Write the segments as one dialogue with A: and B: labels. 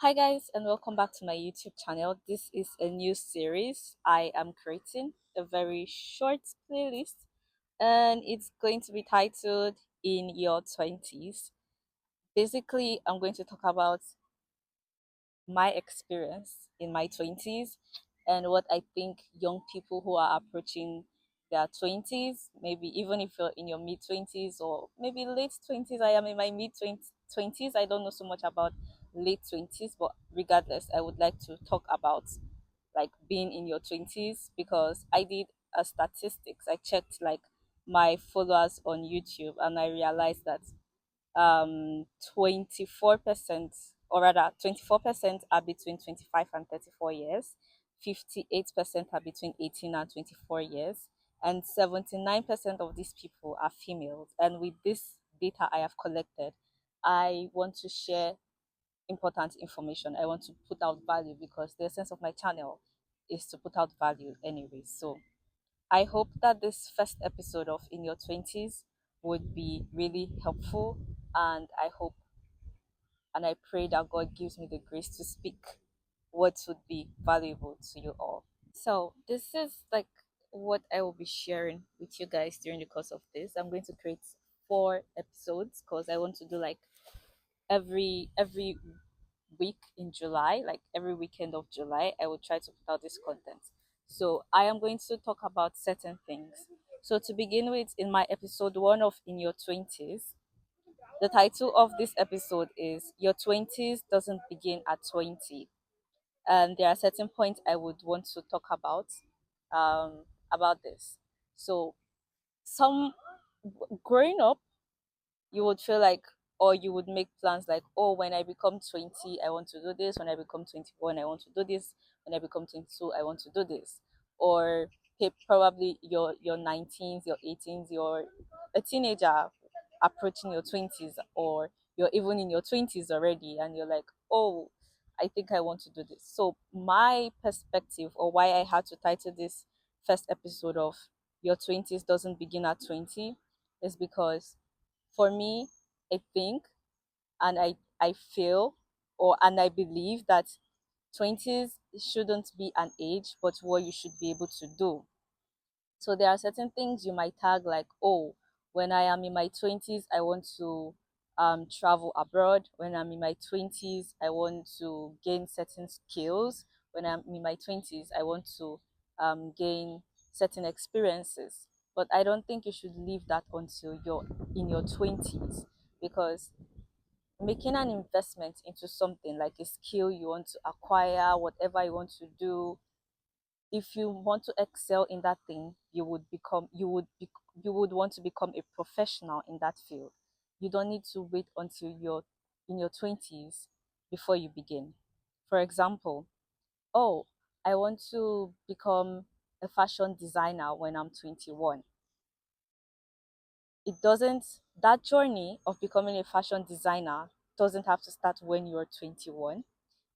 A: Hi, guys, and welcome back to my YouTube channel. This is a new series I am creating, a very short playlist, and it's going to be titled In Your Twenties. Basically, I'm going to talk about my experience in my 20s and what I think young people who are approaching their 20s, maybe even if you're in your mid 20s or maybe late 20s. I am in my mid 20s. I don't know so much about late 20s, but regardless, I would like to talk about like being in your 20s because I did a statistics. I checked like my followers on YouTube and I realized that 24%, or rather 24% are between 25 and 34 years, 58% are between 18 and 24 years, and 79% of these people are females. And with this data I have collected, I want to share important information. I want to put out value because the essence of my channel is to put out value anyway. So I hope that this first episode of In Your Twenties would be really helpful, and I hope and I pray that God gives me the grace to speak what would be valuable to you all. So, this is like what I will be sharing with you guys during the course of this. I'm going to create 4 episodes because I want to do like every week in July, like every weekend of July, I will try to put out this content. So I am going to talk about certain things. So to begin with, in my episode 1 of In Your Twenties, the title of this episode is Your Twenties Doesn't Begin at 20. And there are certain points I would want to talk about this. So some growing up, you would feel like, or you would make plans like, oh, when I become 20 I want to do this, when I become 21 I want to do this, when I become 22 I want to do this. Or probably your 19s, your 18s, you're a teenager approaching your 20s, or you're even in your 20s already and you're like, oh, I think I want to do this. So my perspective, or why I had to title this first episode of Your 20s Doesn't Begin at 20, is because for me, I think and I feel, or and I believe that 20s shouldn't be an age, but what you should be able to do. So there are certain things you might tag like, oh, when I am in my 20s, I want to travel abroad. When I'm in my 20s, I want to gain certain skills. When I'm in my 20s, I want to gain certain experiences. But I don't think you should leave that until you're in your 20s, because making an investment into something like a skill you want to acquire, whatever you want to do, if you want to excel in that thing, you would want to become a professional in that field. You don't need to wait until you're in your 20s before you begin. For example, oh, I want to become a fashion designer when I'm 21. It doesn't That journey of becoming a fashion designer doesn't have to start when you're 21.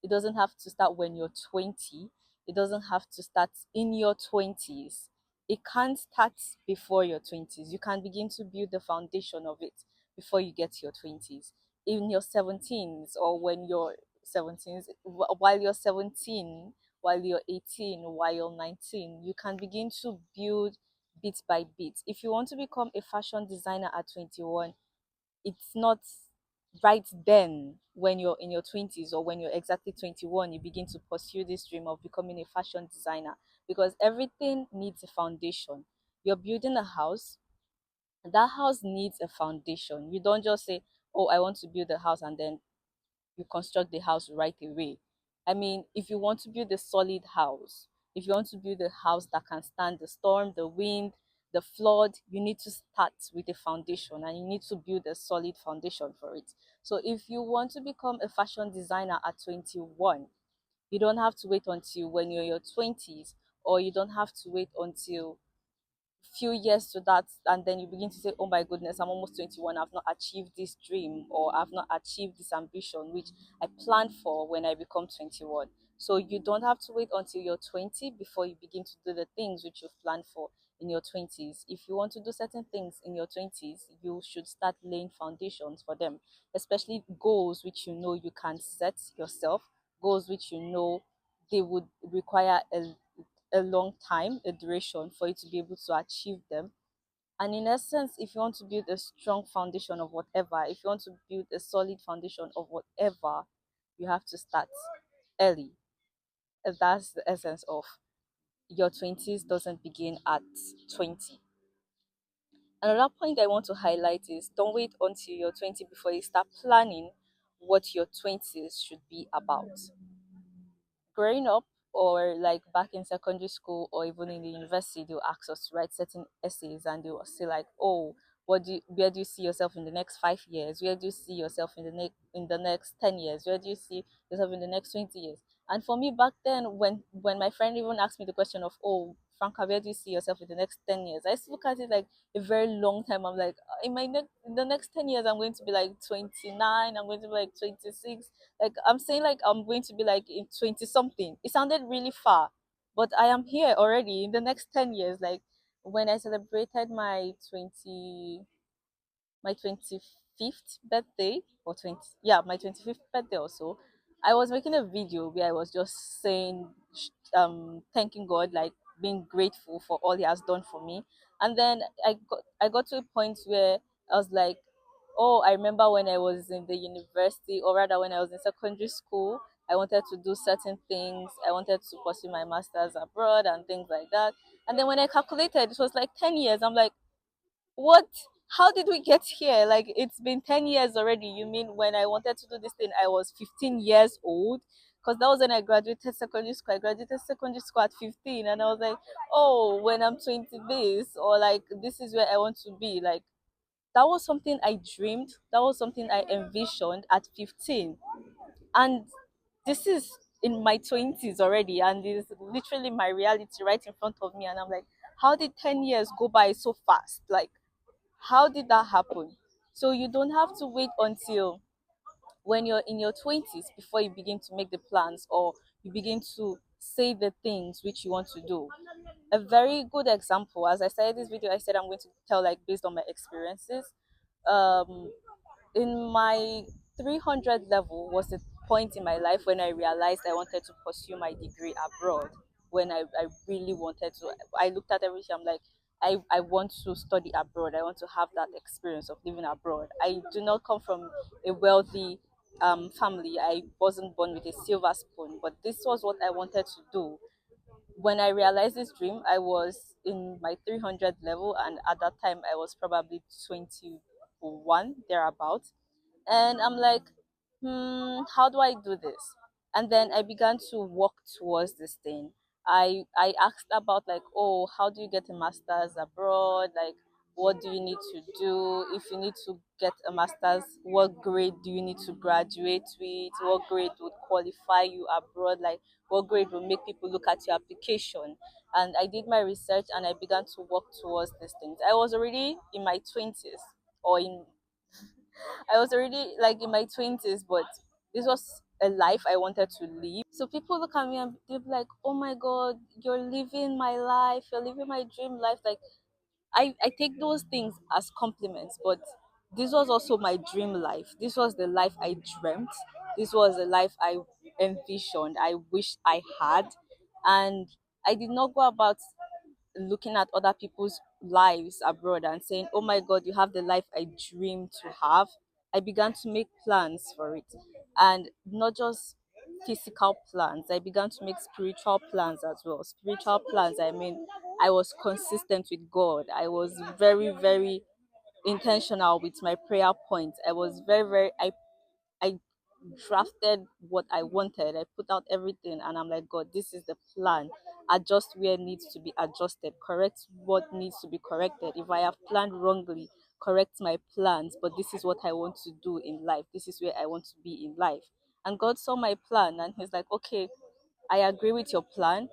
A: It doesn't have to start when you're 20. It doesn't have to start in your 20s. It can't start before your 20s. You can begin to build the foundation of it before you get to your 20s. In your 17s, or when you're 17s, while you're 17, while you're 18, while you're 19, you can begin to build bit by bit. If you want to become a fashion designer at 21, it's not right then when you're in your 20s, or when you're exactly 21 you begin to pursue this dream of becoming a fashion designer, because everything needs a foundation. You're building a house, that house needs a foundation. You don't just say, oh, I want to build a house, and then you construct the house right away. I mean, if you want to build a solid house, if you want to build a house that can stand the storm, the wind, the flood, you need to start with a foundation, and you need to build a solid foundation for it. So if you want to become a fashion designer at 21, you don't have to wait until when you're in your 20s, or you don't have to wait until few years to that, and then you begin to say, oh my goodness, I'm almost 21, I've not achieved this dream, or I've not achieved this ambition which I planned for when I become 21. So you don't have to wait until you're 20 before you begin to do the things which you've planned for in your 20s. If you want to do certain things in your 20s, you should start laying foundations for them, especially goals which you know you can set yourself, goals which you know they would require a long time, a duration for you to be able to achieve them. And in essence, if you want to build a strong foundation of whatever, if you want to build a solid foundation of whatever, you have to start early. And that's the essence of your 20s doesn't begin at 20. Another point I want to highlight is don't wait until you're 20 before you start planning what your 20s should be about. Growing up, or like back in secondary school or even in the university, they'll ask us to write certain essays and they'll say like, oh, where do you see yourself in the next 5 years? Where do you see yourself in the next 10 years? Where do you see yourself in the next 20 years? And for me back then, when my friend even asked me the question of, oh, Franca, where do you see yourself in the next 10 years? I still look at it like a very long time. I'm like, in the next 10 years, I'm going to be like 29. I'm going to be like 26. Like I'm saying, like I'm going to be like in 20 something. It sounded really far, but I am here already in the next 10 years. Like when I celebrated my 25th birthday or 20, yeah, my 25th birthday also, I was making a video where I was just saying thanking God, like being grateful for all he has done for me. And then I got to a point where I was like, oh, I remember when I was in the university, or rather when I was in secondary school, I wanted to do certain things. I wanted to pursue my master's abroad and things like that. And then when I calculated, it was like 10 years. I'm like, what? How did we get here? Like, it's been 10 years already. You mean when I wanted to do this thing, I was 15 years old? Because that was when I graduated secondary school. I graduated secondary school at 15. And I was like, oh, when I'm 20, this, or like, this is where I want to be. Like, that was something I dreamed. That was something I envisioned at 15. And this is in my 20s already. And it's literally my reality right in front of me. And I'm like, how did 10 years go by so fast? Like, how did that happen? So you don't have to wait until when you're in your 20s before you begin to make the plans or you begin to say the things which you want to do. A very good example, as I started this video, I said I'm going to tell like based on my experiences. um in my 300 level was a point in my life when I realized I wanted to pursue my degree abroad. When I really wanted to, I looked at everything. I'm like, I want to study abroad. I want to have that experience of living abroad. I do not come from a wealthy family. I wasn't born with a silver spoon, but this was what I wanted to do. When I realized this dream, I was in my 300 level, and at that time, I was probably 21, thereabouts. And I'm like, how do I do this? And then I began to walk towards this thing. I asked about like, oh, how do you get a master's abroad? Like, what do you need to do? If you need to get a master's, what grade do you need to graduate with? What grade would qualify you abroad? Like, what grade will make people look at your application? And I did my research and I began to work towards these things. I was already in my 20s, or in I was already like in my 20s, but this was a life I wanted to live. So people look at me and they're like, oh my God, you're living my life, you're living my dream life. Like, I take those things as compliments, but this was also my dream life. This was the life I dreamt. This was the life I envisioned, I wished I had. And I did not go about looking at other people's lives abroad and saying, oh my God, you have the life I dream to have. I began to make plans for it. And not just physical plans, I began to make spiritual plans as well. Spiritual plans, I mean, I was consistent with God. I was very, very intentional with my prayer points. I was very, very, I drafted what I wanted. I put out everything and I'm like, God, this is the plan. Adjust where needs to be adjusted, correct what needs to be corrected. If I have planned wrongly, correct my plans. But this is what I want to do in life. This is where I want to be in life. And God saw my plan and He's like, okay, I agree with your plan,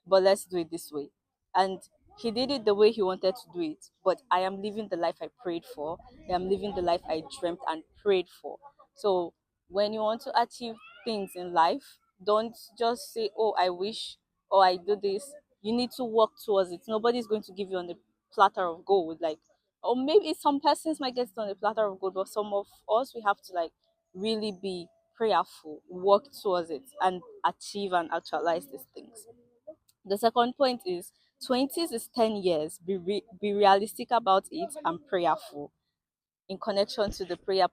A: but let's do it this way. And He did it the way He wanted to do it. But I am living the life I prayed for. I am living the life I dreamt and prayed for. So when you want to achieve things in life, don't just say, oh, I wish, or I do this. You need to work towards it. Nobody's going to give you on the platter of gold. Like, or maybe some persons might get it on the platter of gold, but some of us, we have to like really be prayerful, work towards it, and achieve and actualize these things. The second point is 20s is 10 years. Be realistic about it and prayerful. In connection to the prayer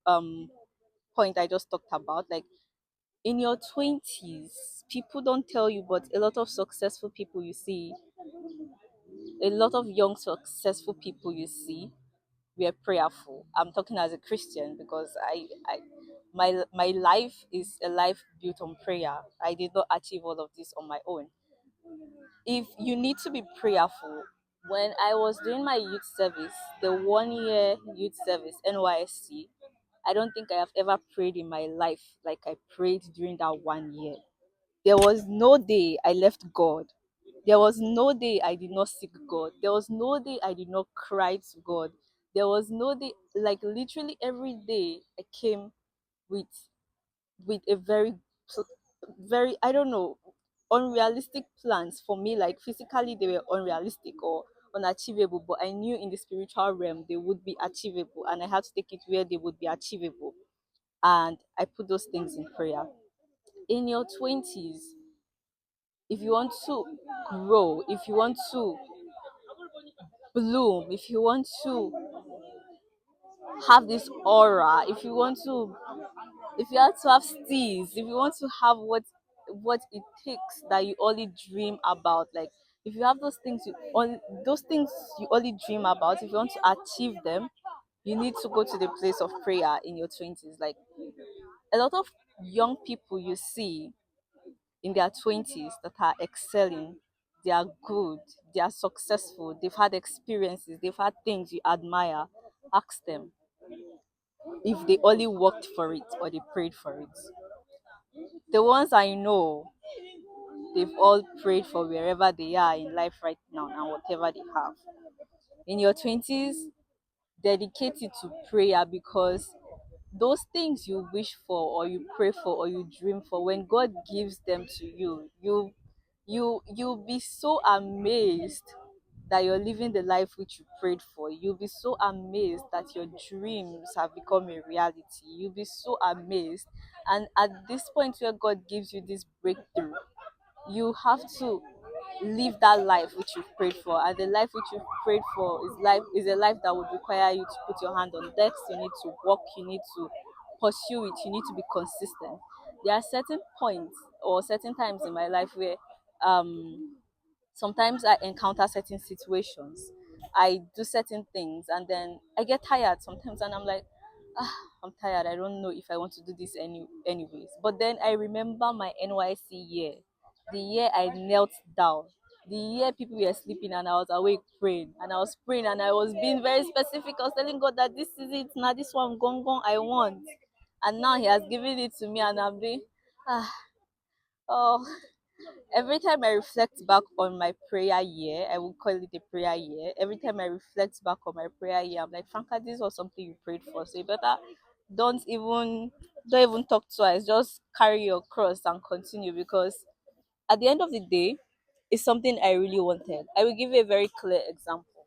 A: um point I just talked about, like in your 20s, people don't tell you, but a lot of successful people you see, a lot of young successful people you see were prayerful. I'm talking as a Christian because my life is a life built on prayer. I did not achieve all of this on my own. If you need to be prayerful, when I was doing my youth service, the 1 year youth service, NYSC, I don't think I have ever prayed in my life like I prayed during that 1 year. There was no day I left God. There was no day I did not seek God. There was no day I did not cry to God. There was no day, like literally every day I came with a very, I don't know, unrealistic plans for me. Like physically they were unrealistic or unachievable, but I knew in the spiritual realm they would be achievable, and I had to take it where they would be achievable. And I put those things in prayer. In your 20s, if you want to grow, if you want to bloom, if you want to have this aura, if you have to have steez, if you want to have what it takes that you only dream about, like if you have those things you only dream about, if you want to achieve them, you need to go to the place of prayer in your 20s. Like a lot of young people you see in their 20s that are excelling, they are good, they are successful, they've had experiences, they've had things you admire. Ask them if they only worked for it or they prayed for it. The ones I know, they've all prayed for wherever they are in life right now and whatever they have. In your 20s, dedicate it to prayer, because those things you wish for or you pray for or you dream for, when God gives them to you, you'll be so amazed that you're living the life which you prayed for. You'll be so amazed that your dreams have become a reality. You'll be so amazed. And at this point where God gives you this breakthrough, you have to live that life which you've prayed for. And the life which you've prayed for is a life that would require you to put your hand on decks. You need to walk, you need to pursue it, you need to be consistent. There are certain points or certain times in my life where sometimes I encounter certain situations, I do certain things, and then I get tired sometimes, and I'm like, ah, I'm tired. I don't know if I want to do this anyways. But then I remember my NYC year, the year I knelt down, the year people were sleeping and I was awake praying, and I was praying and I was being very specific. I was telling God that this is it now, this one gone gone I want, and now He has given it to me, and I'm being ah oh. Every time I reflect back on my prayer year, I will call it a prayer year. Every time I reflect back on my prayer year, I'm like, Franca, this was something you prayed for. So you better don't even don't even talk twice. Just carry your cross and continue, because at the end of the day, it's something I really wanted. I will give you a very clear example.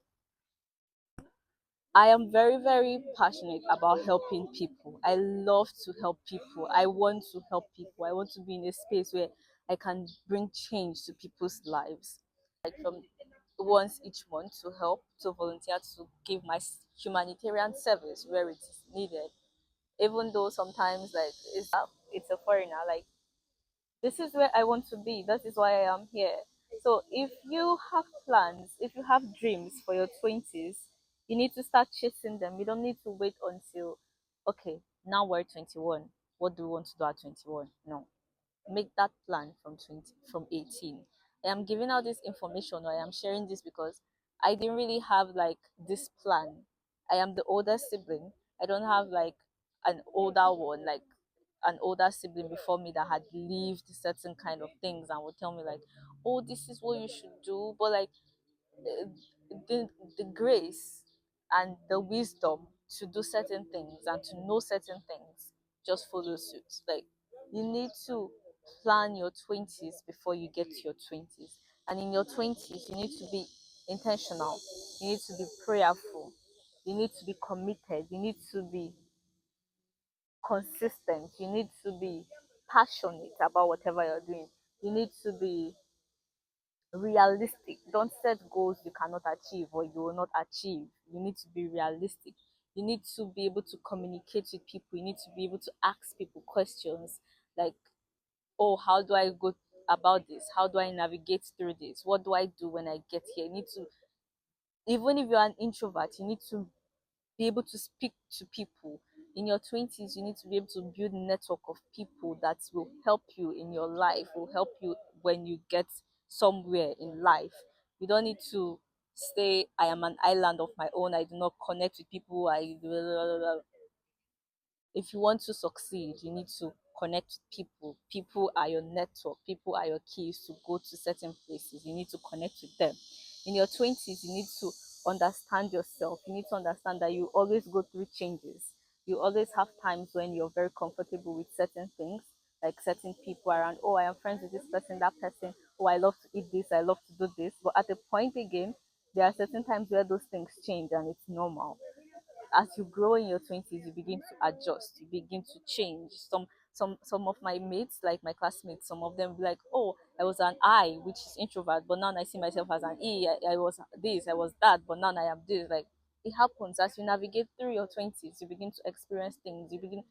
A: I am very, very passionate about helping people. I love to help people. I want to help people. I want to be in a space where I can bring change to people's lives. Like from once each month to help, to volunteer, to give my humanitarian service where it is needed. Even though sometimes like it's a foreigner, like this is where I want to be. That is why I am here. So if you have plans, if you have dreams for your 20s, you need to start chasing them. You don't need to wait until, okay, now we're 21. What do we want to do at 21? No. Make that plan from 18. I am giving out this information, or I am sharing this because I didn't really have like this plan. I am the older sibling. I don't have like an older one, like an older sibling before me that had lived certain kind of things and would tell me like, oh, this is what you should do. But like uh, the grace and the wisdom to do certain things and to know certain things just follow suit. Like you need to plan your 20s before you get to your 20s. And in your 20s, you need to be intentional. You need to be prayerful. You need to be committed. You need to be consistent. You need to be passionate about whatever you're doing. You need to be realistic. Don't set goals you cannot achieve or you will not achieve. You need to be realistic. You need to be able to communicate with people. You need to be able to ask people questions like, oh, how do I go about this? How do I navigate through this? What do I do when I get here? You need to, even if you're an introvert, you need to be able to speak to people. In your 20s, you need to be able to build a network of people that will help you in your life, will help you when you get somewhere in life. You don't need to say, I am an island of my own, I do not connect with people, I blah, blah, blah. If you want to succeed, you need to connect with people. People are your network, people are your keys to go to certain places. You need to connect with them. In your 20s, you need to understand yourself. You need to understand that you always go through changes. You always have times when you're very comfortable with certain things, like certain people around. Oh, I am friends with this person, that person. Oh, I love to eat this, I love to do this. But at a point again, there are certain times where those things change and it's normal. As you grow in your 20s, you begin to adjust, you begin to change. Some of my mates, like my classmates, some of them be like, oh, I was an I, which is introvert, but now I see myself as an E. I was this, I was that, but now I am this. Like, it happens as you navigate through your 20s. You begin to experience things. You begin,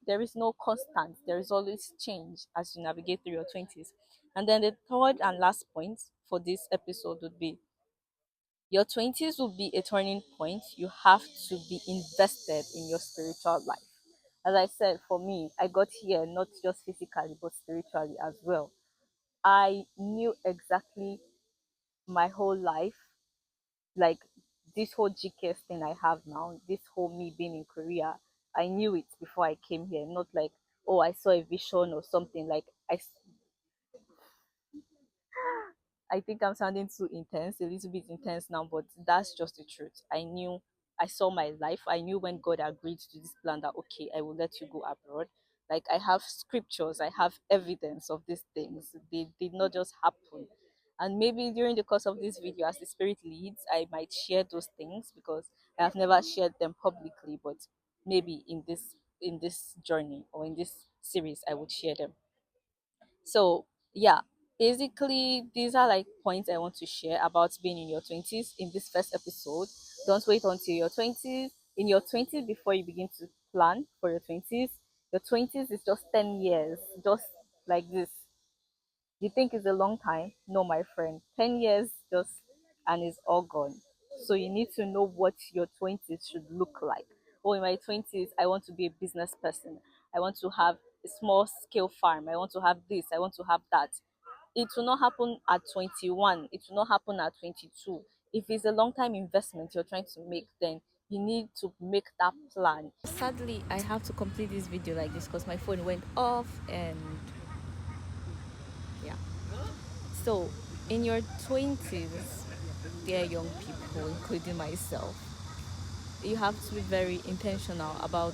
A: there is no constant, there is always change as you navigate through your 20s. And then the third and last point for this episode would be, your 20s will be a turning point. You have to be invested in your spiritual life. As I said, for me, I got here not just physically, but spiritually as well. I knew exactly my whole life, like this whole GKS thing I have now, this whole me being in Korea. I knew it before I came here, not like, oh, I saw a vision or something. Like, I think I'm sounding too intense, a little bit intense now, but that's just the truth. I knew, I saw my life. I knew when God agreed to this plan that, okay, I will let you go abroad. Like, I have scriptures, I have evidence of these things. They did not just happen. And maybe during the course of this video, as the Spirit leads, I might share those things because I have never shared them publicly, but maybe in this journey or in this series, I would share them. So, yeah, basically, these are like points I want to share about being in your 20s in this first episode. Don't wait until your 20s. In your 20s, before you begin to plan for your 20s, your 20s is just 10 years, just like this. You think it's a long time? No, my friend. 10 years just and it's all gone. So you need to know what your 20s should look like. Oh, in my 20s, I want to be a business person. I want to have a small scale farm. I want to have this. I want to have that. It will not happen at 21. It will not happen at 22. If it's a long time investment you're trying to make, then you need to make that plan. Sadly, I have to complete this video like this because my phone went off, and yeah. So, in your 20s, dear young people, including myself, you have to be very intentional about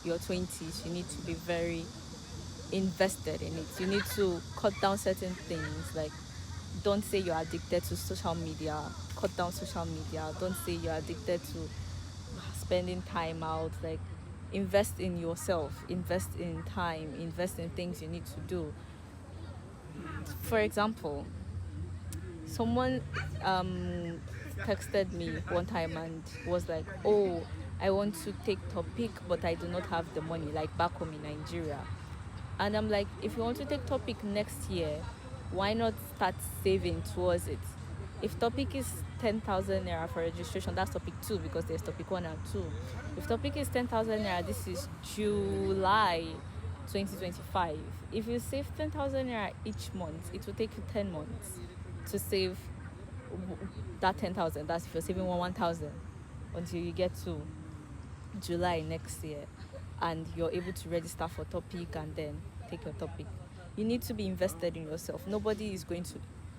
A: your 20s. You need to be very invested in it. You need to cut down certain things. Like, don't say you're addicted to social media. Cut down social media. Don't say you're addicted to spending time out. Like, invest in yourself, invest in time, invest in things you need to do. For example, someone texted me one time and was like, oh, I want to take topic, but I do not have the money, like back home in Nigeria. And I'm like, if you want to take topic next year, why not start saving towards it? If topic is 10,000 naira for registration, that's topic 2 because there's topic 1 and 2. If topic is 10,000 naira, this is July 2025. If you save 10,000 naira each month, it will take you 10 months to save that 10,000. That's if you're saving 1,000 until you get to July next year and you're able to register for topic and then take your topic. You need to be invested in yourself. Nobody is going to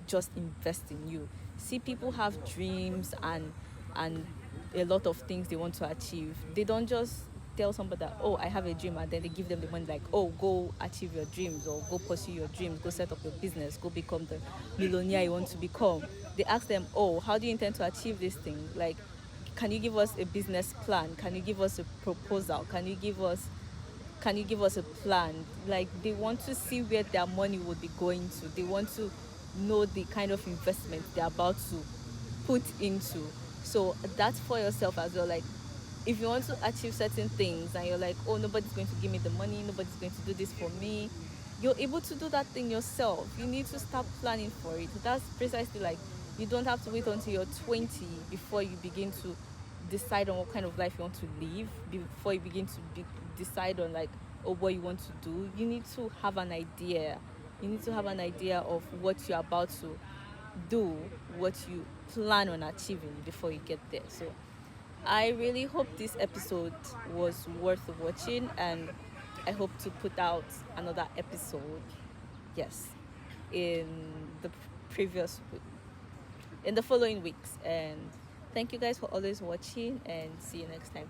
A: just invest in you. See, people have dreams and a lot of things they want to achieve. They don't just tell somebody that, oh, I have a dream, and then they give them the money like, oh, go achieve your dreams or go pursue your dreams, go set up your business, go become the millionaire you want to become. They ask them, oh, how do you intend to achieve this thing? Like, can you give us a business plan? Can you give us a proposal? Can you give us can you give us a plan? Like, they want to see where their money would be going to. They want to know the kind of investment they're about to put into. So that's for yourself as well. Like, if you want to achieve certain things and you're like, oh, nobody's going to give me the money, nobody's going to do this for me, you're able to do that thing yourself. You need to start planning for it. That's precisely like, you don't have to wait until you're 20 before you begin to decide on what kind of life you want to live, before you begin to decide on like, oh, what you want to do. You need to have an idea. You need to have an idea of what you're about to do, what you plan on achieving before you get there. So I really hope this episode was worth watching, and I hope to put out another episode, yes, in the previous week, in the following weeks. And thank you guys for always watching, and see you next time.